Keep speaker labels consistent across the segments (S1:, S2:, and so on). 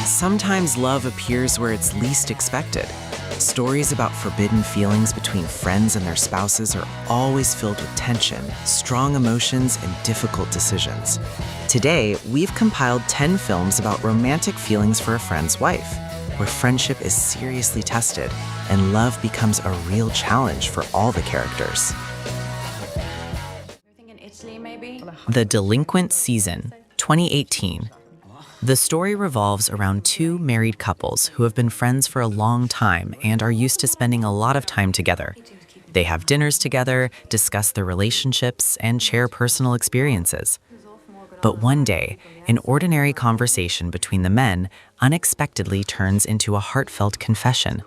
S1: Sometimes love appears where it's least expected. Stories about forbidden feelings between friends and their spouses are always filled with tension, strong emotions, and difficult decisions. Today, we've compiled 10 films about romantic feelings for a friend's wife, where friendship is seriously tested and love becomes a real challenge for all the characters. The Delinquent Season, 2018. The story revolves around two married couples who have been friends for a long time and are used to spending a lot of time together. They have dinners together, discuss their relationships, and share personal experiences. But one day, an ordinary conversation between the men unexpectedly turns into a heartfelt confession.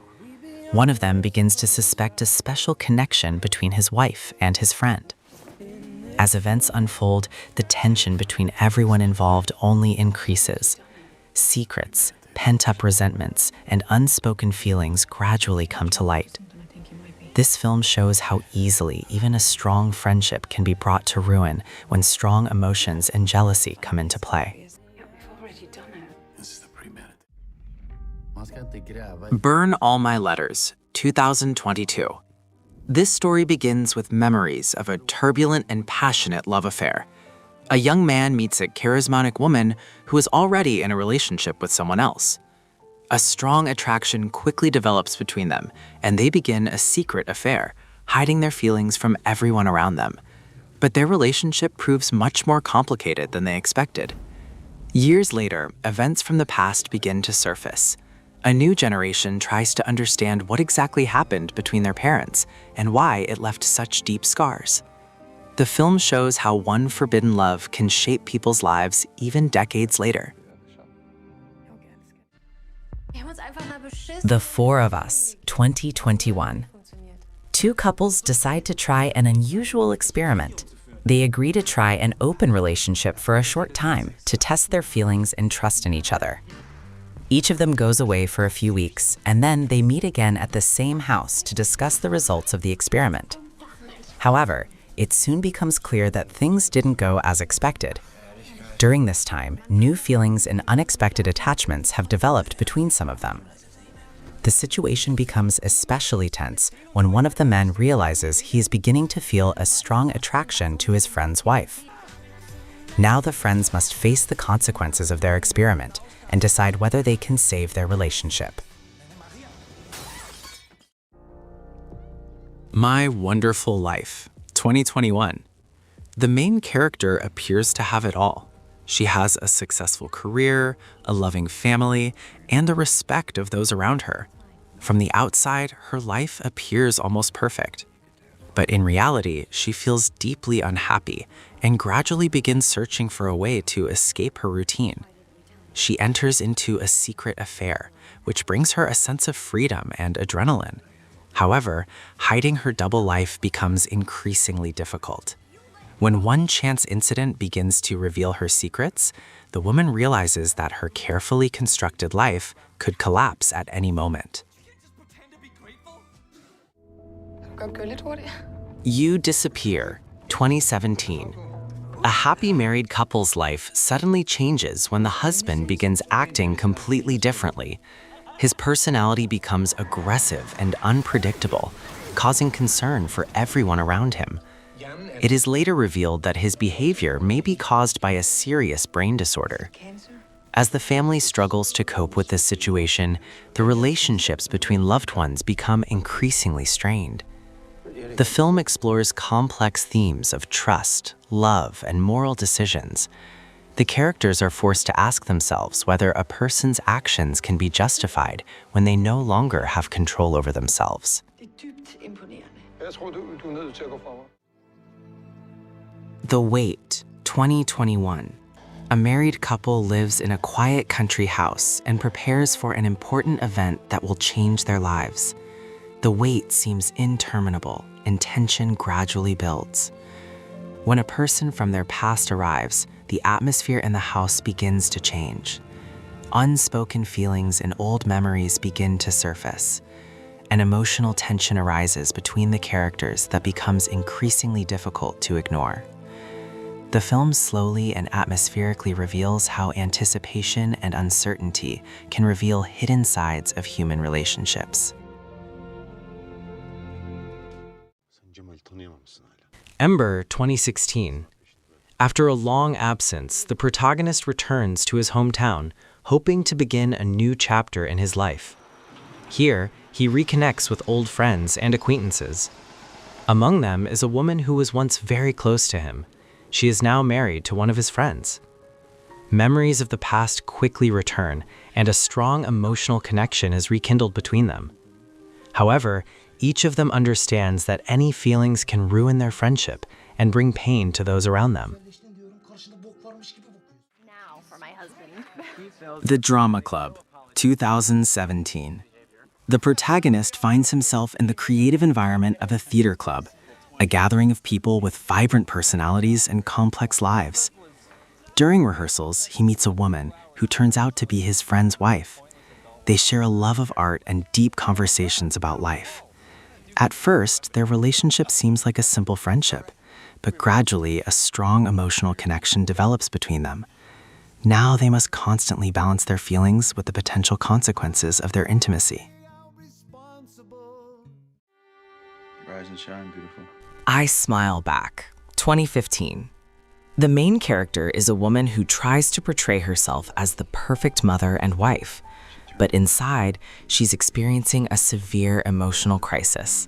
S1: One of them begins to suspect a special connection between his wife and his friend. As events unfold, the tension between everyone involved only increases. Secrets, pent-up resentments, and unspoken feelings gradually come to light. This film shows how easily even a strong friendship can be brought to ruin when strong emotions and jealousy come into play. Burn All My Letters, 2022. This story begins with memories of a turbulent and passionate love affair. A young man meets a charismatic woman who is already in a relationship with someone else. A strong attraction quickly develops between them, and they begin a secret affair, hiding their feelings from everyone around them. But their relationship proves much more complicated than they expected. Years later, events from the past begin to surface. A new generation tries to understand what exactly happened between their parents and why it left such deep scars. The film shows how one forbidden love can shape people's lives even decades later. The Four of Us, 2021. Two couples decide to try an unusual experiment. They agree to try an open relationship for a short time to test their feelings and trust in each other. Each of them goes away for a few weeks, and then they meet again at the same house to discuss the results of the experiment. However, it soon becomes clear that things didn't go as expected. During this time, new feelings and unexpected attachments have developed between some of them. The situation becomes especially tense when one of the men realizes he is beginning to feel a strong attraction to his friend's wife. Now the friends must face the consequences of their experiment and decide whether they can save their relationship. My Wonderful Life, 2021. The main character appears to have it all. She has a successful career, a loving family, and the respect of those around her. From the outside, her life appears almost perfect. But in reality, she feels deeply unhappy and gradually begins searching for a way to escape her routine. She enters into a secret affair, which brings her a sense of freedom and adrenaline. However, hiding her double life becomes increasingly difficult. When one chance incident begins to reveal her secrets, the woman realizes that her carefully constructed life could collapse at any moment. You Disappear, 2017. A happy married couple's life suddenly changes when the husband begins acting completely differently. His personality becomes aggressive and unpredictable, causing concern for everyone around him. It is later revealed that his behavior may be caused by a serious brain disorder. As the family struggles to cope with this situation, the relationships between loved ones become increasingly strained. The film explores complex themes of trust, love, and moral decisions. The characters are forced to ask themselves whether a person's actions can be justified when they no longer have control over themselves. The Wait, 2021. A married couple lives in a quiet country house and prepares for an important event that will change their lives. The wait seems interminable, and tension gradually builds. When a person from their past arrives, the atmosphere in the house begins to change. Unspoken feelings and old memories begin to surface. An emotional tension arises between the characters that becomes increasingly difficult to ignore. The film slowly and atmospherically reveals how anticipation and uncertainty can reveal hidden sides of human relationships. Ember, 2016. After a long absence, the protagonist returns to his hometown, hoping to begin a new chapter in his life. Here, he reconnects with old friends and acquaintances. Among them is a woman who was once very close to him. She is now married to one of his friends. Memories of the past quickly return, and a strong emotional connection is rekindled between them. However, each of them understands that any feelings can ruin their friendship and bring pain to those around them.
S2: Now for my husband.
S1: The Drama Club, 2017. The protagonist finds himself in the creative environment of a theater club, a gathering of people with vibrant personalities and complex lives. During rehearsals, he meets a woman who turns out to be his friend's wife. They share a love of art and deep conversations about life. At first, their relationship seems like a simple friendship, but gradually a strong emotional connection develops between them. Now they must constantly balance their feelings with the potential consequences of their intimacy.
S3: Rise and shine, beautiful.
S1: I Smile Back, 2015. The main character is a woman who tries to portray herself as the perfect mother and wife, but inside, she's experiencing a severe emotional crisis.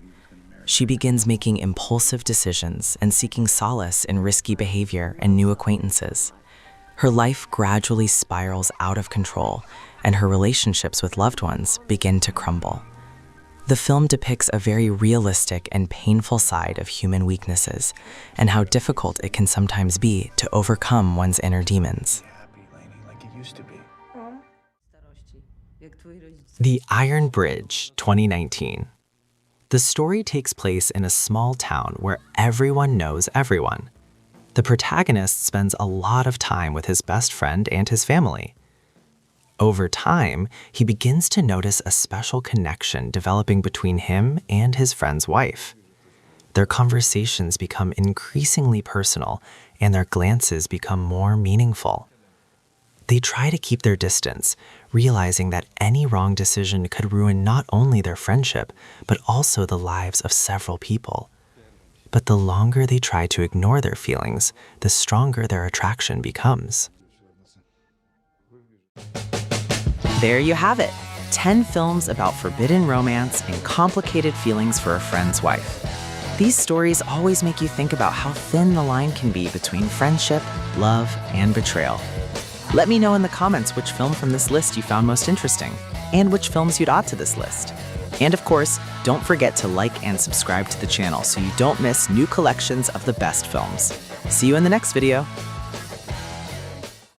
S1: She begins making impulsive decisions and seeking solace in risky behavior and new acquaintances. Her life gradually spirals out of control, and her relationships with loved ones begin to crumble. The film depicts a very realistic and painful side of human weaknesses and how difficult it can sometimes be to overcome one's inner demons. The Iron Bridge, 2019. The story takes place in a small town where everyone knows everyone. The protagonist spends a lot of time with his best friend and his family. Over time, he begins to notice a special connection developing between him and his friend's wife. Their conversations become increasingly personal, and their glances become more meaningful. They try to keep their distance, realizing that any wrong decision could ruin not only their friendship, but also the lives of several people. But the longer they try to ignore their feelings, the stronger their attraction becomes. There you have it, 10 films about forbidden romance and complicated feelings for a friend's wife. These stories always make you think about how thin the line can be between friendship, love, and betrayal. Let me know in the comments which film from this list you found most interesting, and which films you'd add to this list. And of course, don't forget to like and subscribe to the channel so you don't miss new collections of the best films. See you in the next video.